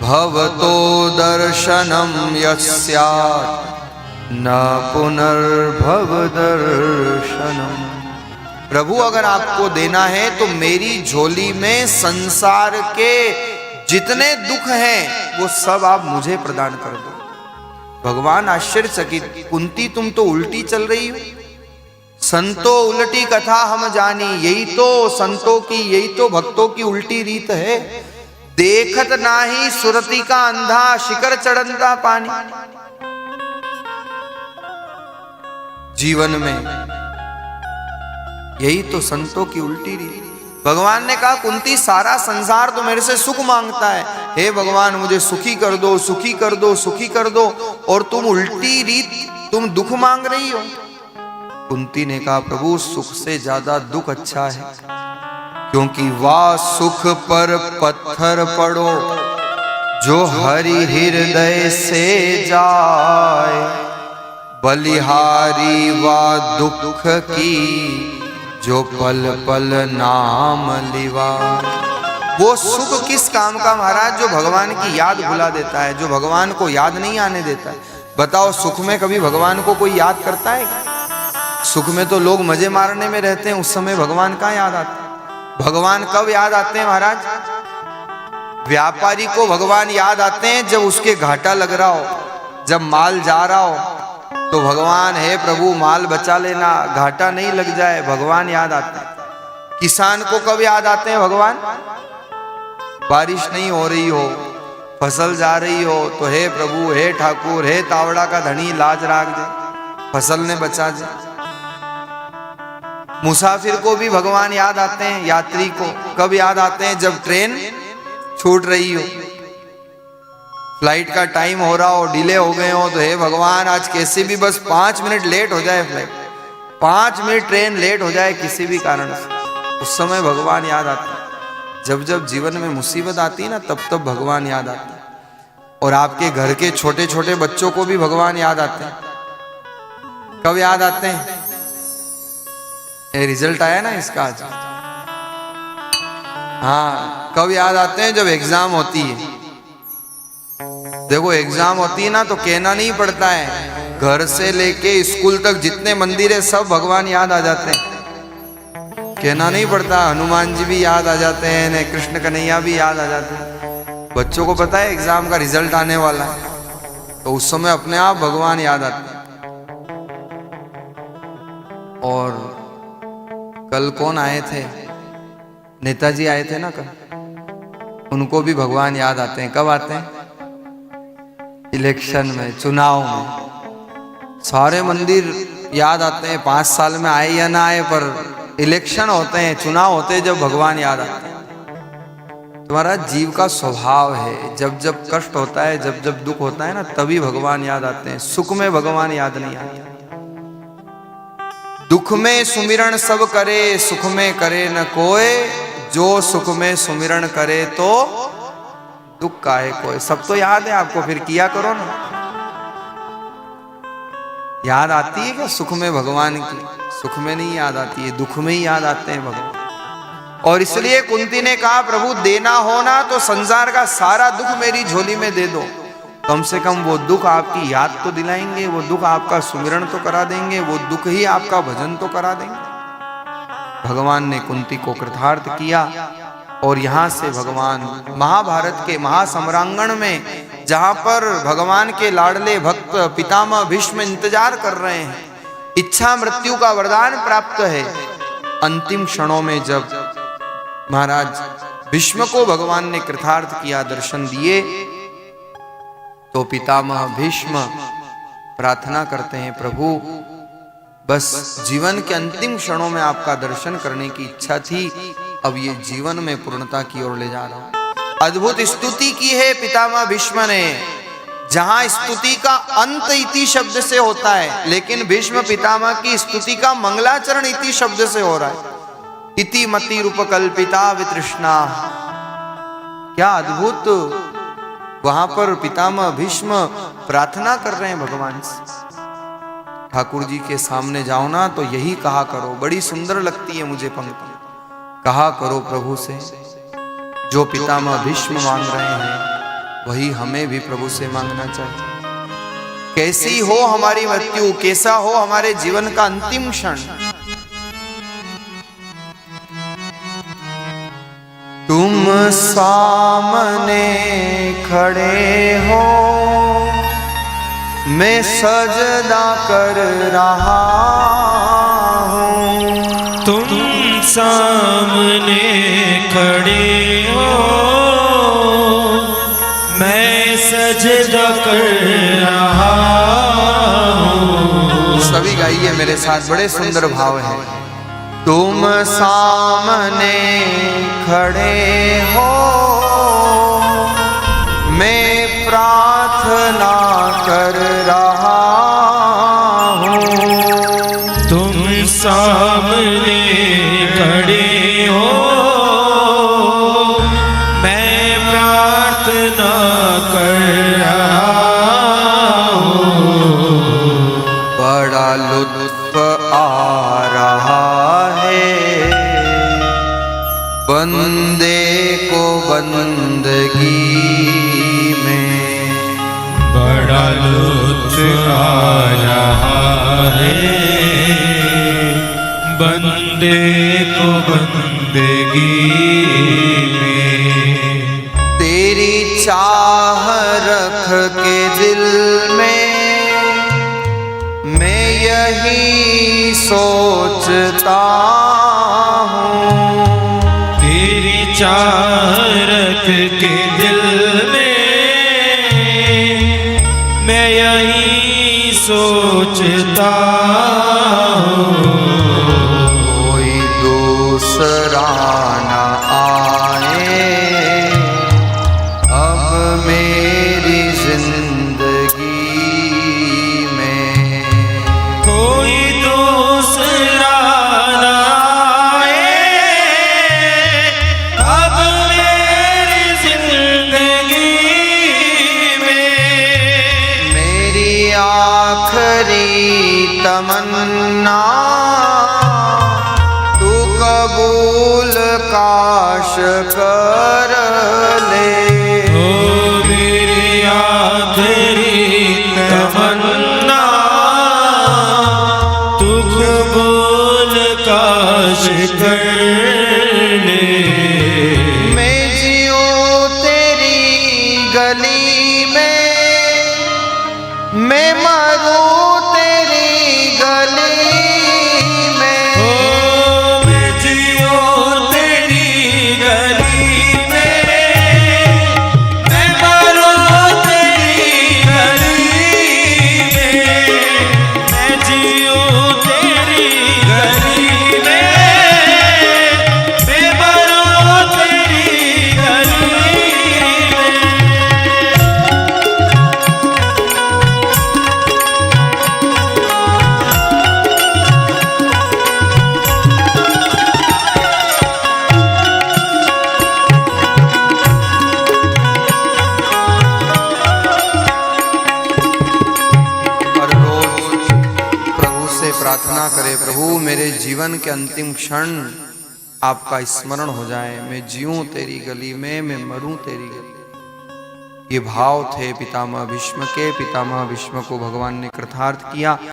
भवतो दर्शनम यस्यात् न पुनर्भव दर्शनम। प्रभु अगर आपको देना है तो मेरी झोली में संसार के जितने दुख हैं वो सब आप मुझे प्रदान कर दो। भगवान आश्चर्यचकित, कुंती तुम तो उल्टी चल रही हो। संतो उल्टी कथा हम जानी, यही तो संतों की, यही तो भक्तों की उल्टी रीत है। देखत नाही सुरती का अंधा, शिखर चढ़ता पानी। जीवन में यही तो संतों की उल्टी रीत। भगवान ने कहा कुंती सारा संसार तो मेरे से सुख मांगता है, हे भगवान मुझे सुखी कर दो, सुखी कर दो, सुखी कर दो, और तुम उल्टी रीत, तुम दुख मांग रही हो। कुंती ने कहा प्रभु सुख से ज्यादा दुख अच्छा है, क्योंकि वाह सुख पर पत्थर पड़ो जो हरि हृदय से जाए, बलिहारी वा दुख की जो पल पल नाम लिवा। वो सुख किस काम का महाराज, जो भगवान की याद भुला देता है, जो भगवान को याद नहीं आने देता है। बताओ सुख में कभी भगवान को कोई याद करता है? सुख में तो लोग मजे मारने में रहते हैं, उस समय भगवान कहाँ याद आते हैं? भगवान कब याद आते हैं महाराज? व्यापारी को भगवान याद आते हैं जब उसके घाटा लग रहा हो, जब माल जा रहा हो तो भगवान है प्रभु माल बचा लेना, घाटा नहीं लग जाए, भगवान याद आते हैं। किसान को कब याद आते हैं भगवान? बारिश नहीं हो रही हो, फसल जा रही हो तो हे प्रभु, हे ठाकुर, हे तावड़ा का धनी लाज राख दे, फसल ने बचा दे। मुसाफिर को भी भगवान याद आते हैं। यात्री को कब याद आते हैं? जब ट्रेन छूट रही हो, फ्लाइट का टाइम हो रहा हो, डिले हो गए हो, तो हे भगवान आज कैसे भी बस 5 मिनट लेट हो जाए फ्लाइट, 5 मिनट ट्रेन लेट हो जाए किसी भी कारण से, उस समय भगवान याद आते हैं। जब जब जीवन में मुसीबत आती है ना, तब तब भगवान याद आते हैं। और आपके घर के छोटे छोटे बच्चों को भी भगवान याद आते हैं। कब याद आते हैं? ये रिजल्ट आया ना इसका आज। हाँ, कब याद आते हैं? जब एग्जाम होती है। देखो एग्जाम होती है ना तो कहना नहीं पड़ता है, घर से लेके स्कूल तक जितने मंदिर है सब भगवान याद आ जाते हैं। कहना नहीं पड़ता, हनुमान जी भी याद आ जाते हैं, कृष्ण कन्हैया भी याद आ जाते हैं। बच्चों को पता है एग्जाम का रिजल्ट आने वाला है, तो उस समय अपने आप भगवान याद आते हैं। और कल कौन आए थे? नेताजी आए थे ना कल, उनको भी भगवान याद आते हैं। कब आते हैं? इलेक्शन में, चुनाव में। सारे मंदिर याद आते हैं, 5 साल में आए या ना आए, पर इलेक्शन होते हैं, चुनाव होते हैं, जब भगवान याद आते हैं। तुम्हारा जीव का स्वभाव है, जब जब कष्ट होता है, जब जब दुख होता है ना, तभी भगवान याद आते हैं। सुख में भगवान याद नहीं आते। दुख में सुमिरन सब करे, सुख में करे न कोय, जो सुख में सुमिरन करे तो दुख काहे कोय। सब तो याद है आपको, फिर किया करो ना। याद आती है क्या सुख में भगवान की? सुख में नहीं याद आती है, दुख में ही याद आते हैं भगवान। और इसलिए कुंती ने कहा प्रभु देना हो ना तो संसार का सारा दुख मेरी झोली में दे दो, कम से कम वो दुख आपकी याद तो दिलाएंगे, वो दुख आपका सुमिरन तो करा देंगे, वो दुख ही आपका भजन तो करा देंगे। भगवान ने कुंती को कृतार्थ किया। और यहाँ से भगवान महाभारत के महासम्रांगण में, जहाँ पर भगवान के लाडले भक्त पितामह भीष्म इंतजार कर रहे हैं, इच्छा मृत्यु का वरदान प्राप्त है, अंतिम क्षणों में जब महाराज भीष्म को भगवान ने कृतार्थ किया, दर्शन दिए, तो पितामह भीष्म प्रार्थना करते हैं प्रभु बस जीवन के अंतिम क्षणों में आपका दर्शन करने की इच्छा थी, अब ये जीवन में पूर्णता की ओर ले जा रहा हूं। अद्भुत स्तुति की है पितामह भीष्म ने, जहां स्तुति का अंत इति शब्द से होता है, लेकिन भीष्म पितामह की स्तुति का मंगलाचरण इति शब्द से हो रहा है। इति मति रूपकल्पिता वितृष्णा। क्या अद्भुत! वहां पर पितामह भीष्म प्रार्थना कर रहे हैं भगवान से, ठाकुर जी के सामने जाओ ना तो यही कहा करो। बड़ी सुंदर लगती है मुझे पंक्ति, कहा करो प्रभु से जो पितामह भीष्म मांग रहे हैं, वही हमें भी प्रभु से मांगना चाहिए। कैसी हो हमारी मृत्यु, कैसा हो हमारे जीवन का अंतिम क्षण, तुम सामने खड़े हो, मैं सजदा कर रहा हूँ। तुम सामने खड़े हो, मैं सजदा कर रहा हूँ। सभी गाइए मेरे साथ, बड़े सुंदर भाव है। तुम सामने खड़े हो, मैं प्रार्थना कर रहा हूँ। तुम सामने खड़े हो, मैं प्रार्थना कर रहा हूँ। बड़ा लुत्फ आ रहा है बंदे को बंदगी में, बड़ा लुत्फ आ रहा है बंदे को बंदगी में। तेरी चाह रख के दिल में मैं यही सोचता हूँ। तेरी चाह रख के दिल में मैं यही सोचता हूँ। कोई दूसरा न आए अब मेरी जिंदगी में, कोई दूसरा न आए अब मेरी जिंदगी में। मेरी आखिरी तमन्ना तू कबूल काश कर ले। ओ मेरी आखिरी तमन्ना तू कबूल काश कर ले। मैं जियूं तेरी गली में, मैं मरूं तेरी गली में। ओ मैं जियूं तेरी गली में, मैं मरूं तेरी गली में। मैं जियूं तेरी गली में, मैं मरूं तेरी गली में। हर रोज प्रभु से प्रार्थना करे, प्रभु मेरे जीवन के अंतिम क्षण आपका स्मरण हो जाए, मैं जीऊं तेरी गली में, मैं मरूं तेरी गली। ये भाव थे पितामह भीष्म के। पितामह भीष्म को भगवान ने कृतार्थ किया।